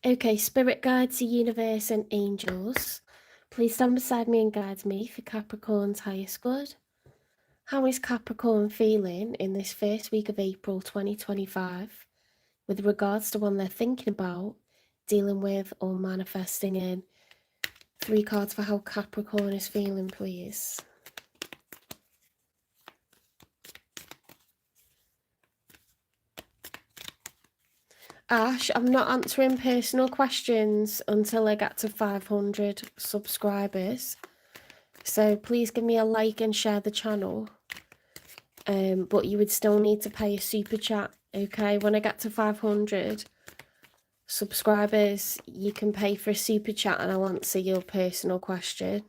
Okay, spirit guides, the universe and angels, please stand beside me and guide me for Capricorn's highest good. How is Capricorn feeling in this first week of April 2025 with regards to one they're thinking about, dealing with or manifesting in? 3 cards for how Capricorn is feeling, please. Ash, I'm not answering personal questions until I get to 500 subscribers. So please give me a like and share the channel. But you would still need to pay a super chat, okay? When I get to 500 subscribers, you can pay for a super chat and I'll answer your personal question.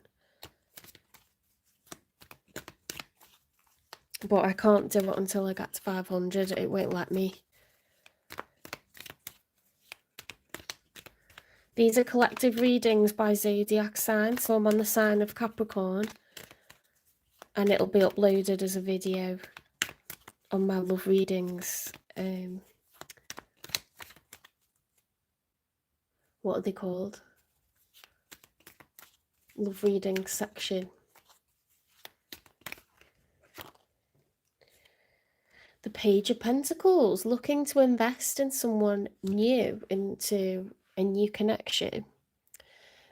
But I can't do it until I get to 500. It won't let me. These are collective readings by zodiac sign, so I'm on the sign of Capricorn, and it'll be uploaded as a video on my love readings. What are they called? Love readings section. The Page of Pentacles, looking to invest in someone new, into a new connection.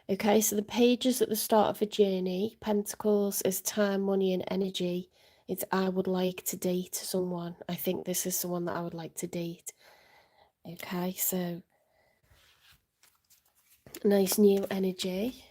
Okay, so the Page is at the start of a journey. Pentacles is time, money and energy. It's I would like to date someone. I think this is someone that I would like to date. Okay, so nice new energy.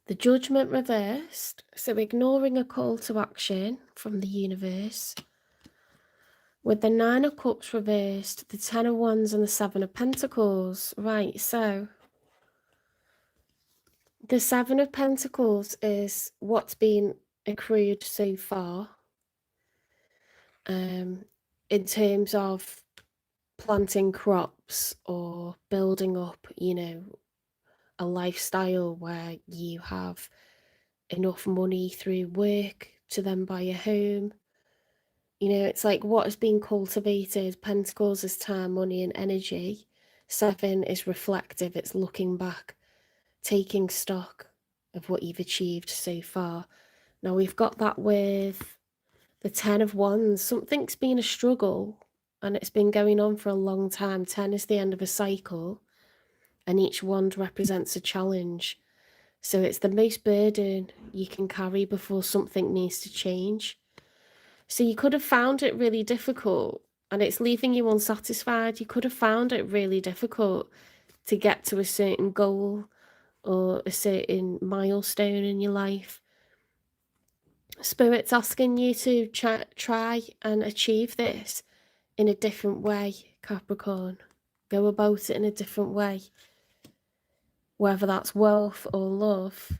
The Judgment reversed, so ignoring a call to action from the universe. With the 9 of Cups reversed, the 10 of Wands and the 7 of Pentacles. Right, so the 7 of Pentacles is what's been accrued so far. In terms of planting crops or building up, you know, a lifestyle where you have enough money through work to then buy a home. You know, it's like what has been cultivated. Pentacles is time, money and energy. 7 is reflective. It's looking back, taking stock of what you've achieved so far. Now we've got that with the 10 of Wands. Something's been a struggle and it's been going on for a long time. 10 is the end of a cycle and each wand represents a challenge. So it's the most burden you can carry before something needs to change. So you could have found it really difficult and it's leaving you unsatisfied. You could have found it really difficult to get to a certain goal or a certain milestone in your life. Spirit's asking you to try and achieve this in a different way, Capricorn. Go about it in a different way. Whether that's wealth or love,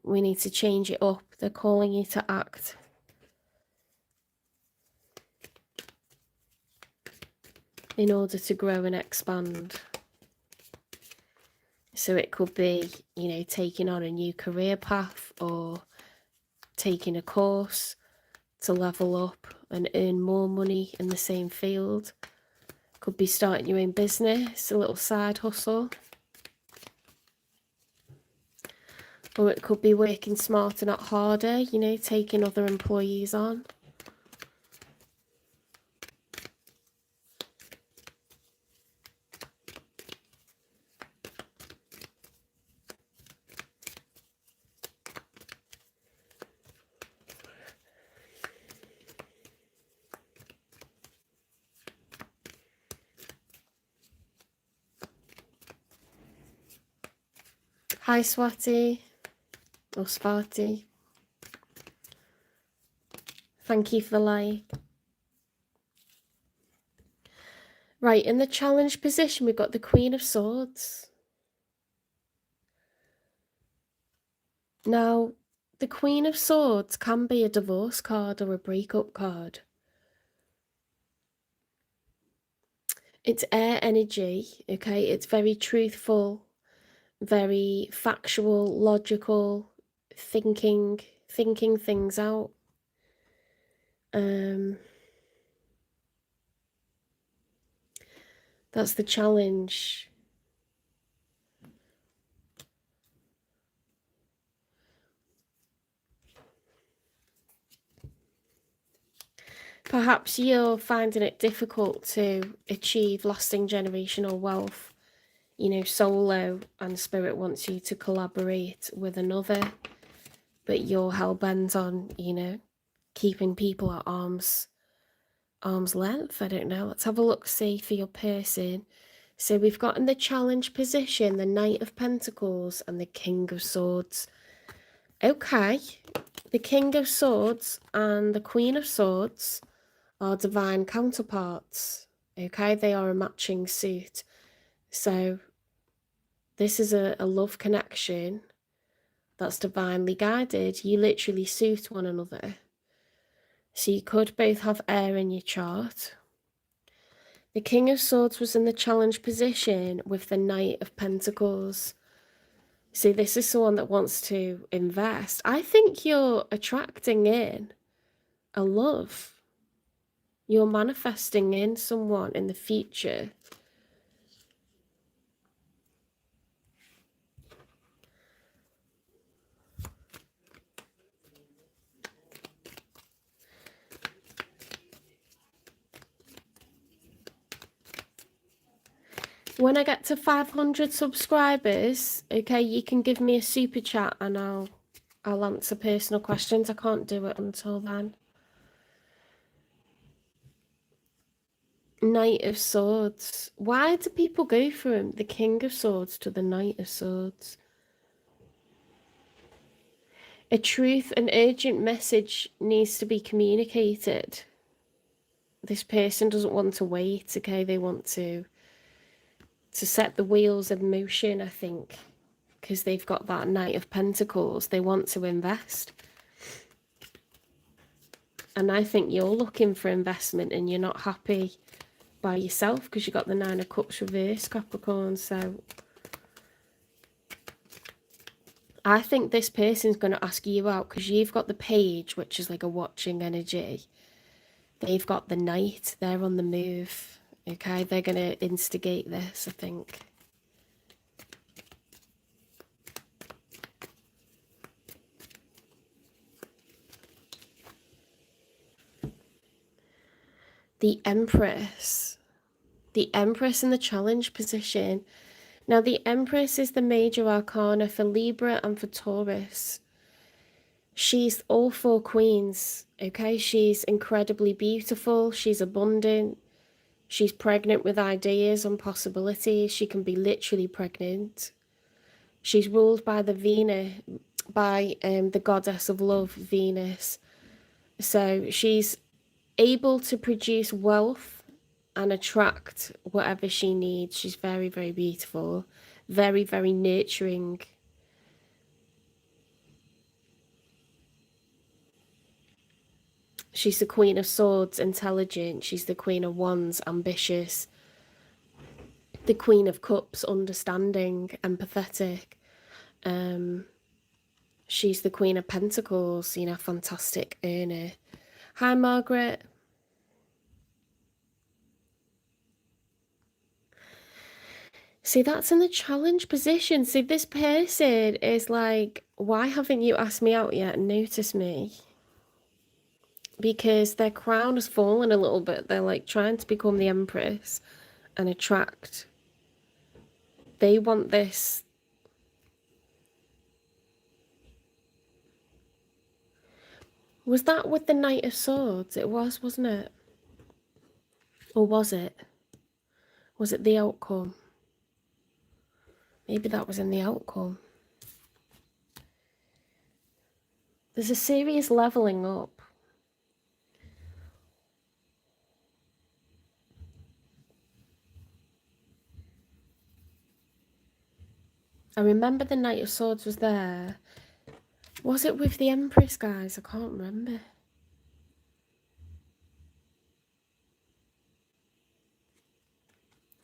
we need to change it up. They're calling you to act. In order to grow and expand. So it could be, you know, taking on a new career path or taking a course to level up and earn more money in the same field. Could be starting your own business, a little side hustle. Or it could be working smarter, not harder, you know, taking other employees on. Hi Swati, or Sparty. Thank you for the like. Right, in the challenge position, we've got the Queen of Swords. Now, the Queen of Swords can be a divorce card or a breakup card. It's air energy, okay? It's very truthful, very factual, logical, thinking things out. That's the challenge. Perhaps you're finding it difficult to achieve lasting generational wealth. You know, solo, and Spirit wants you to collaborate with another, but you're hell-bent on, you know, keeping people at arm's length. I don't know. Let's have a look, see, for your person. So we've got in the challenge position the Knight of Pentacles and the King of Swords. Okay, the King of Swords and the Queen of Swords are divine counterparts. Okay, they are a matching suit. So this is a love connection that's divinely guided. You literally suit one another. So you could both have air in your chart. The King of Swords was in the challenge position with the Knight of Pentacles. See, this is someone that wants to invest. I think you're attracting in a love. You're manifesting in someone in the future. When I get to 500 subscribers, okay, you can give me a super chat and I'll answer personal questions. I can't do it until then. Knight of Swords. Why do people go from the King of Swords to the Knight of Swords? A truth, an urgent message needs to be communicated. This person doesn't want to wait, okay? They want to set the wheels in motion, I think, because they've got that Knight of Pentacles. They want to invest. And I think you're looking for investment and you're not happy by yourself because you got the Nine of Cups reversed, Capricorn. So I think this person's going to ask you out because you've got the Page, which is like a watching energy. They've got the Knight. They're on the move. Okay, they're going to instigate this, I think. The Empress. The Empress in the challenge position. Now, the Empress is the major arcana for Libra and for Taurus. She's all four queens, okay? She's incredibly beautiful. She's abundant. She's pregnant with ideas and possibilities. She can be literally pregnant. She's ruled by the goddess of love, Venus. So she's able to produce wealth and attract whatever she needs. She's very, very beautiful, very, very nurturing. She's the Queen of Swords, intelligent. She's the Queen of Wands, ambitious. The Queen of Cups, understanding, empathetic. She's the Queen of Pentacles, you know, fantastic earner. Hi, Margaret. See, that's in the challenge position. See, this person is like, why haven't you asked me out yet and noticed me? Because their crown has fallen a little bit. They're like trying to become the Empress and attract. They want this. Was that with the Knight of Swords? It was, wasn't it? Or was it? Was it the outcome? Maybe that was in the outcome. There's a serious leveling up. I remember the Knight of Swords was there. Was it with the Empress, guys? I can't remember.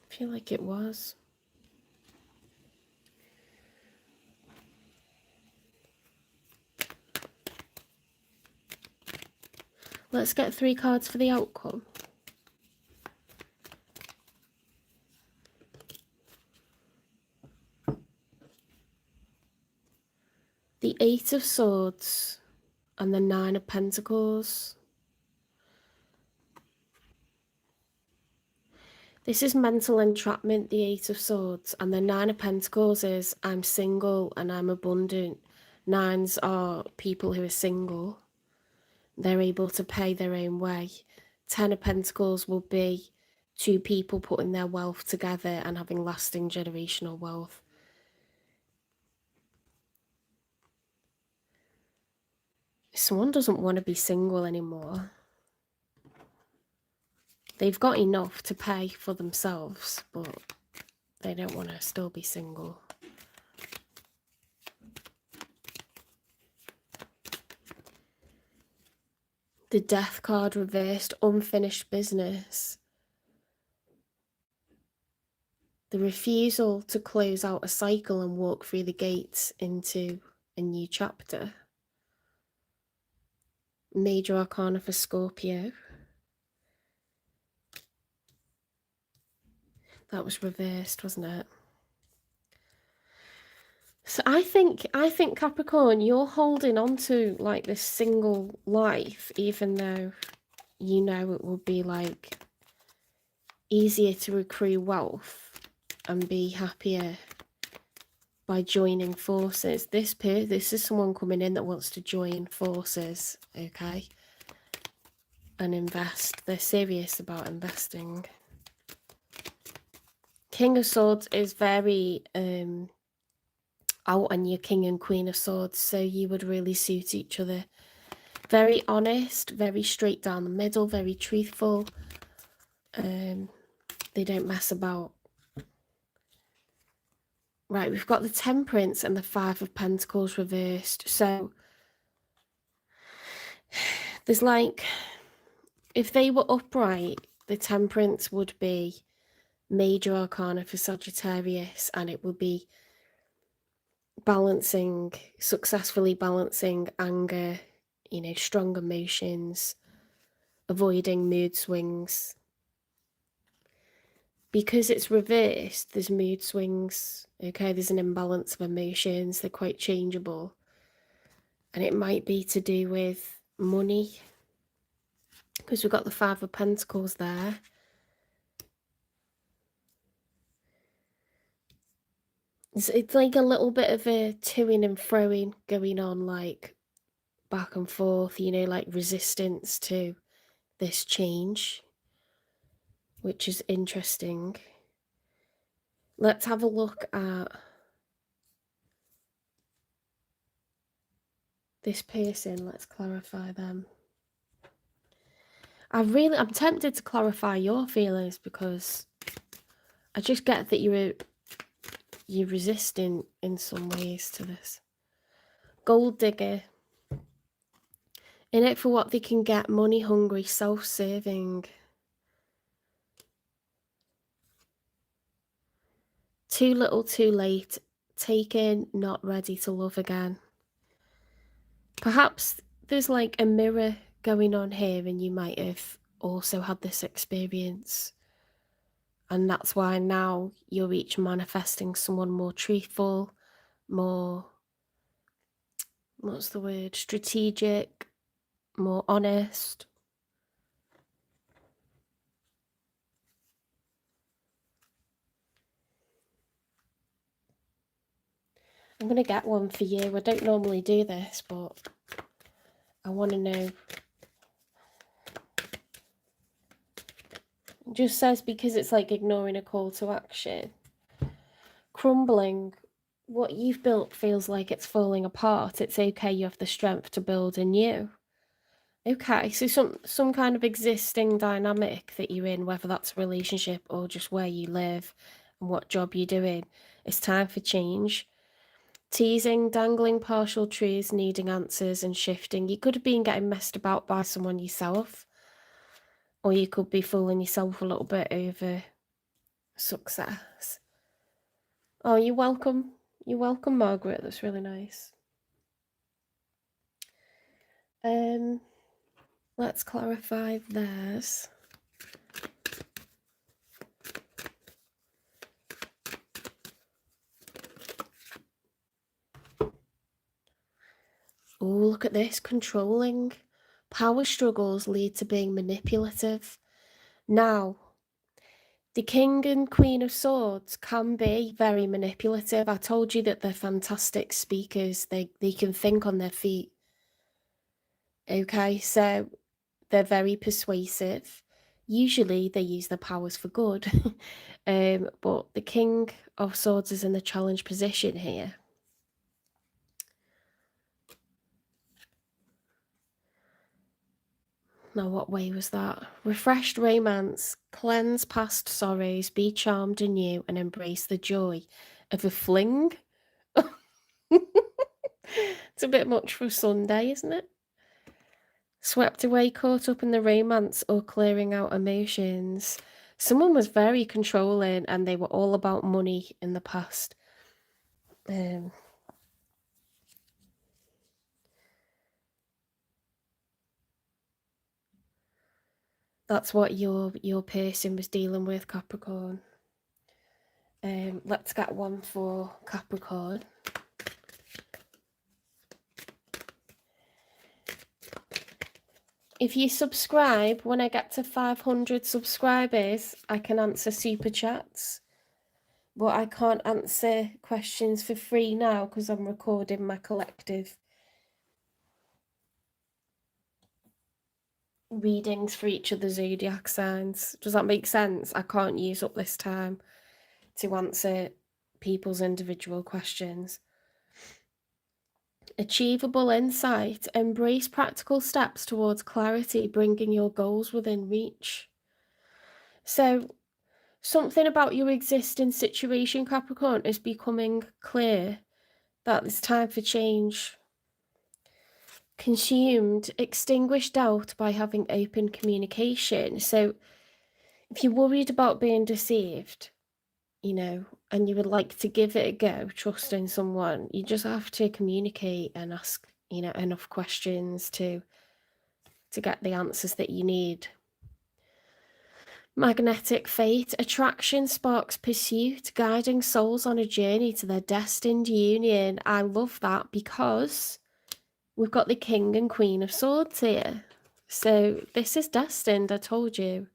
I feel like it was. Let's get 3 cards for the outcome. The 8 of Swords and the 9 of Pentacles. This is mental entrapment, the 8 of Swords, and the 9 of Pentacles is I'm single and I'm abundant. 9s are people who are single. They're able to pay their own way. 10 of Pentacles will be 2 people putting their wealth together and having lasting generational wealth. Someone doesn't want to be single anymore. They've got enough to pay for themselves, but they don't want to still be single. The Death card reversed, unfinished business. The refusal to close out a cycle and walk through the gates into a new chapter. Major Arcana for Scorpio. That was reversed, wasn't it? So I think Capricorn, you're holding on to like this single life, even though you know it will be like easier to accrue wealth and be happier by joining forces. This is someone coming in that wants to join forces, okay, and invest. They're serious about investing. King of Swords is very out on your King and Queen of Swords, so you would really suit each other. Very honest, very straight down the middle, very truthful. They don't mess about. Right, we've got the Temperance and the 5 of Pentacles reversed. So there's like, if they were upright, the Temperance would be Major Arcana for Sagittarius, and it would be successfully balancing anger, you know, strong emotions, avoiding mood swings. Because it's reversed, there's mood swings, okay? There's an imbalance of emotions, they're quite changeable. And it might be to do with money, because we've got the 5 of Pentacles there. It's like a little bit of a toing and froing going on, like back and forth, you know, like resistance to this change, which is interesting. Let's have a look at this person. Let's clarify them. I'm tempted to clarify your feelings, because I just get that you're resistant in some ways to this. Gold digger. In it for what they can get, money hungry, self-serving. Too little, too late. Taken, not ready to love again. Perhaps there's like a mirror going on here, and you might have also had this experience. And that's why now you're each manifesting someone more truthful, more, what's the word, strategic, more honest. I'm going to get one for you. I don't normally do this, but I want to know. It just says, because it's like ignoring a call to action. Crumbling. What you've built feels like it's falling apart. It's okay, you have the strength to build anew. Okay, so some kind of existing dynamic that you're in, whether that's a relationship or just where you live and what job you're doing, it's time for change. Teasing, dangling partial truths, needing answers and shifting. You could have been getting messed about by someone yourself. Or you could be fooling yourself a little bit over success. Oh, you're welcome. You're welcome, Margaret. That's really nice. Let's clarify theirs. Oh, look at this. Controlling. Power struggles lead to being manipulative. Now, the King and Queen of Swords can be very manipulative. I told you that they're fantastic speakers. They can think on their feet. Okay, so they're very persuasive. Usually they use their powers for good. But the King of Swords is in the challenge position here. Now, what way was that? Refreshed romance, cleanse past sorrows, be charmed anew, and embrace the joy of a fling. It's a bit much for a Sunday, isn't it? Swept away, caught up in the romance, or clearing out emotions. Someone was very controlling, and they were all about money in the past. That's what your person was dealing with, Capricorn. Let's get one for Capricorn. If you subscribe, when I get to 500 subscribers, I can answer super chats. But I can't answer questions for free now because I'm recording my collective readings for each of the zodiac signs. Does that make sense? I can't use up this time to answer people's individual questions. Achievable insight. Embrace practical steps towards clarity, bringing your goals within reach. So, something about your existing situation, Capricorn, is becoming clear that it's time for change. Consumed, extinguish doubt by having open communication. So, if you're worried about being deceived, and you would like to give it a go, trusting someone, you just have to communicate and ask, enough questions to get the answers that you need. Magnetic fate. Attraction sparks pursuit, guiding souls on a journey to their destined union. I love that because we've got the King and Queen of Swords here. So this is destined, I told you.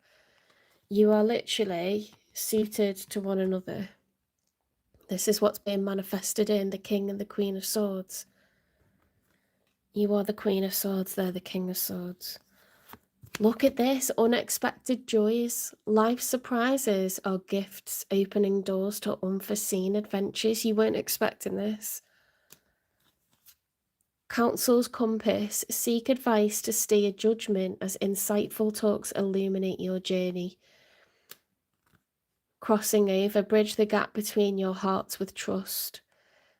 You are literally suited to one another. This is what's being manifested in the King and the Queen of Swords. You are the Queen of Swords, they're the King of Swords. Look at this, unexpected joys, life surprises are gifts opening doors to unforeseen adventures. You weren't expecting this. Counsel's compass, seek advice to steer judgment as insightful talks illuminate your journey. Crossing over, bridge the gap between your hearts with trust.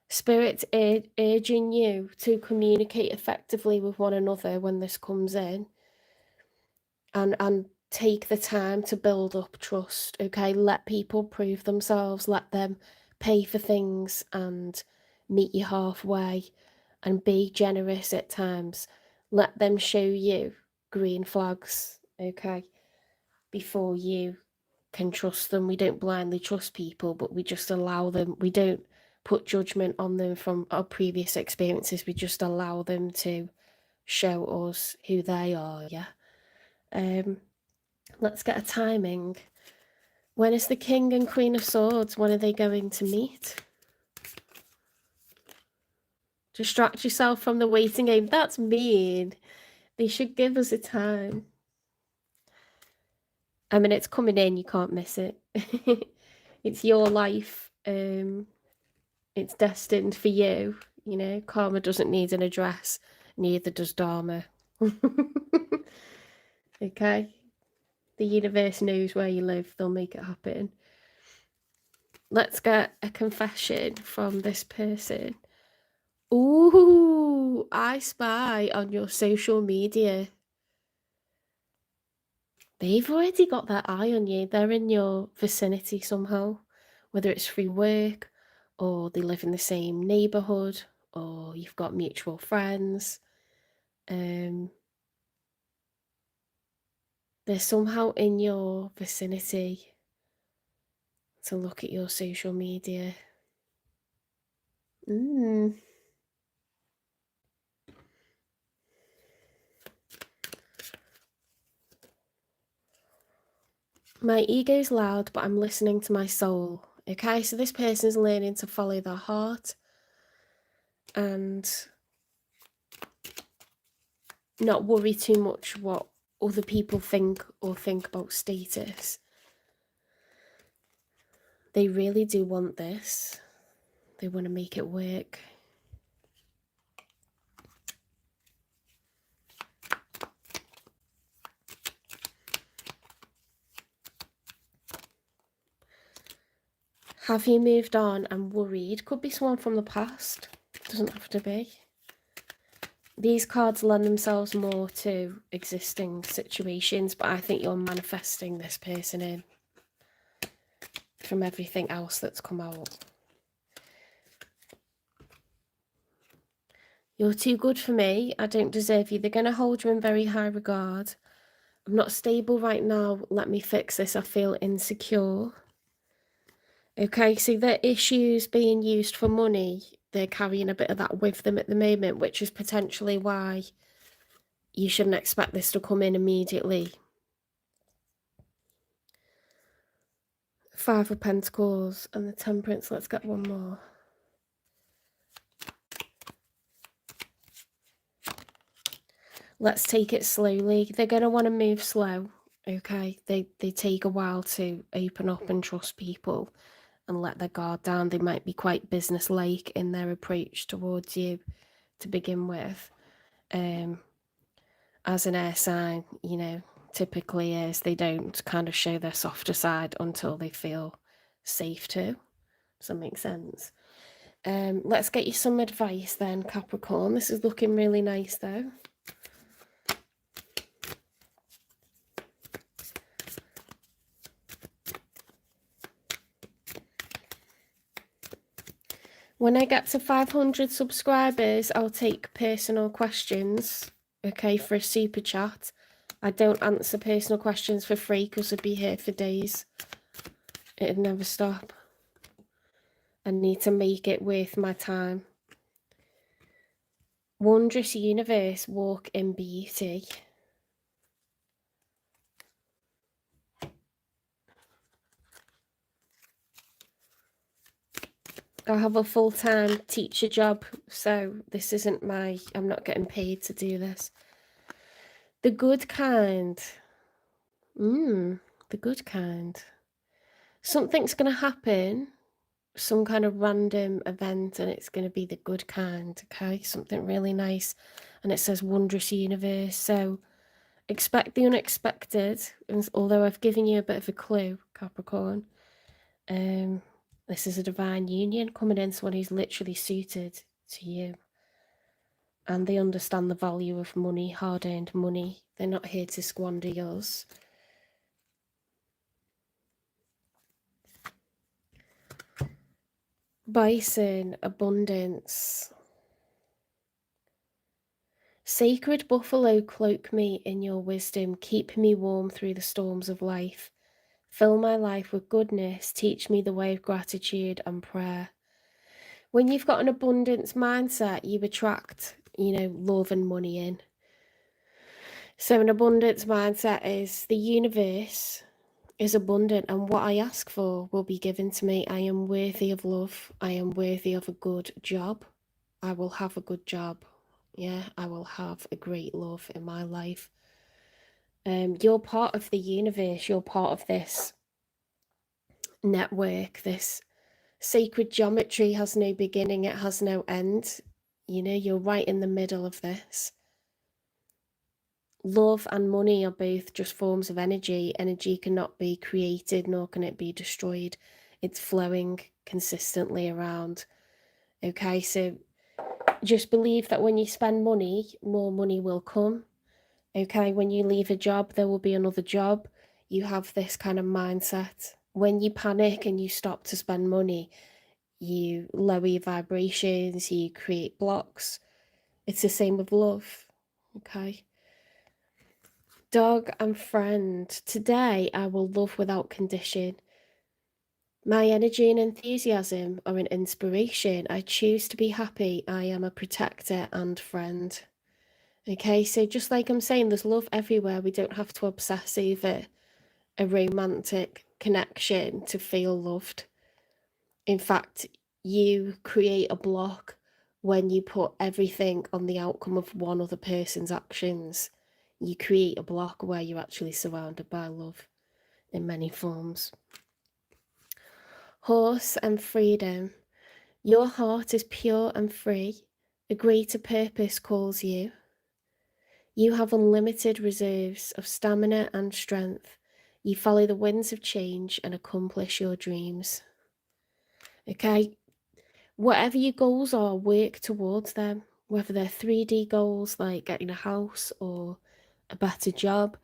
Spirit urging you to communicate effectively with one another when this comes in. And take the time to build up trust, okay? Let people prove themselves, let them pay for things and meet you halfway and be generous at times. Let them show you green flags, okay? Before you can trust them. We don't blindly trust people, but we just allow them. We don't put judgment on them from our previous experiences. We just allow them to show us who they are, yeah? Let's get a timing. When is the King and Queen of Swords? When are they going to meet? Distract yourself from the waiting game. That's mean. They should give us a time. I mean, it's coming in. You can't miss it. It's your life. It's destined for you. Karma doesn't need an address. Neither does Dharma. Okay? The universe knows where you live. They'll make it happen. Let's get a confession from this person. Ooh, I spy on your social media. They've already got their eye on you. They're in your vicinity somehow, whether it's through work or they live in the same neighborhood or you've got mutual friends. They're somehow in your vicinity to look at your social media. My ego's loud, but I'm listening to my soul. Okay, so this person's learning to follow their heart and not worry too much what other people think or think about status. They really do want this. They want to make it work. Have you moved on and worried? Could be someone from the past. Doesn't have to be. These cards lend themselves more to existing situations, but I think you're manifesting this person in from everything else that's come out. You're too good for me. I don't deserve you. They're going to hold you in very high regard. I'm not stable right now. Let me fix this. I feel insecure. Okay, so their issues being used for money, they're carrying a bit of that with them at the moment, which is potentially why you shouldn't expect this to come in immediately. Five of Pentacles and the Temperance. Let's get one more. Let's take it slowly. They're going to want to move slow, okay? They take a while to open up and trust people and let their guard down. They might be quite business-like in their approach towards you to begin with. As an air sign, you know, typically is they don't kind of show their softer side until they feel safe to. Does that make sense? Let's get you some advice then, Capricorn. This is looking really nice though. When I get to 500 subscribers, I'll take personal questions, okay, for a super chat. I don't answer personal questions for free because I'd be here for days. It'd never stop. I need to make it worth my time. Wondrous universe, walk in beauty. I have a full-time teacher job, so this isn't I'm not getting paid to do this. The good kind. The good kind. Something's going to happen, some kind of random event, and it's going to be the good kind, okay? Something really nice. And it says wondrous universe, so expect the unexpected. And although I've given you a bit of a clue, Capricorn, this is a divine union coming in, someone who's literally suited to you. And they understand the value of money, hard-earned money. They're not here to squander yours. Bison, abundance. Sacred buffalo, cloak me in your wisdom. Keep me warm through the storms of life. Fill my life with goodness. Teach me the way of gratitude and prayer. When you've got an abundance mindset, you attract, you know, love and money in. So an abundance mindset is the universe is abundant, and what I ask for will be given to me. I am worthy of love. I am worthy of a good job. I will have a good job. Yeah, I will have a great love in my life. You're part of the universe. You're part of this network. This sacred geometry has no beginning. It has no end. You know, you're right in the middle of this. Love and money are both just forms of energy. Energy cannot be created, nor can it be destroyed. It's flowing consistently around. Okay, so Just believe that when you spend money, more money will come. Okay, when you leave a job, there will be another job. You have this kind of mindset. When you panic and you stop to spend money, you lower your vibrations, you create blocks. It's the same with love. Okay. Dog and friend, today I will love without condition. My energy and enthusiasm are an inspiration. I choose to be happy. I am a protector and friend. Okay, so just like I'm saying, there's love everywhere. We don't have to obsess over a romantic connection to feel loved. In fact, you create a block when you put everything on the outcome of one other person's actions. You create a block where you're actually surrounded by love in many forms. Horse and freedom. Your heart is pure and free. A greater purpose calls you. You have unlimited reserves of stamina and strength. You follow the winds of change and accomplish your dreams. Okay, whatever your goals are, work towards them, whether they're 3D goals like getting a house or a better job,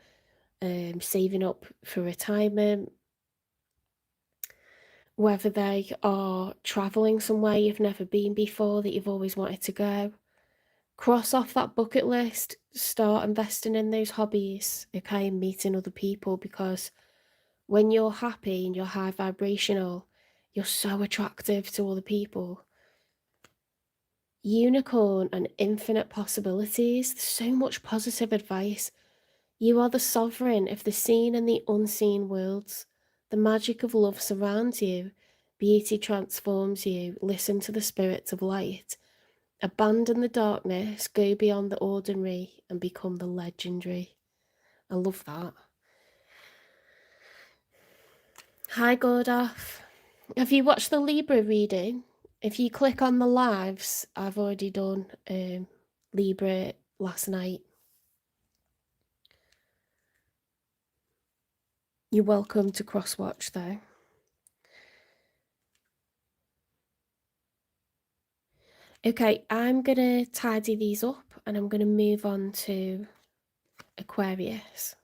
saving up for retirement, whether they are traveling somewhere you've never been before that you've always wanted to go. Cross off that bucket list, start investing in those hobbies, okay, and meeting other people, because when you're happy and you're high vibrational, you're so attractive to other people. Unicorn and infinite possibilities, so much positive advice. You are the sovereign of the seen and the unseen worlds. The magic of love surrounds you. Beauty transforms you. Listen to the spirits of light. Abandon the darkness, go beyond the ordinary, and become the legendary. I love that. Hi, Gordaf. Have you watched the Libra reading? If you click on the lives, I've already done Libra last night. You're welcome to cross-watch though. Okay, I'm gonna tidy these up and I'm gonna move on to Aquarius.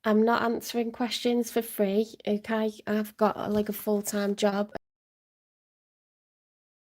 I'm not answering questions for free, okay? I've got like a full-time job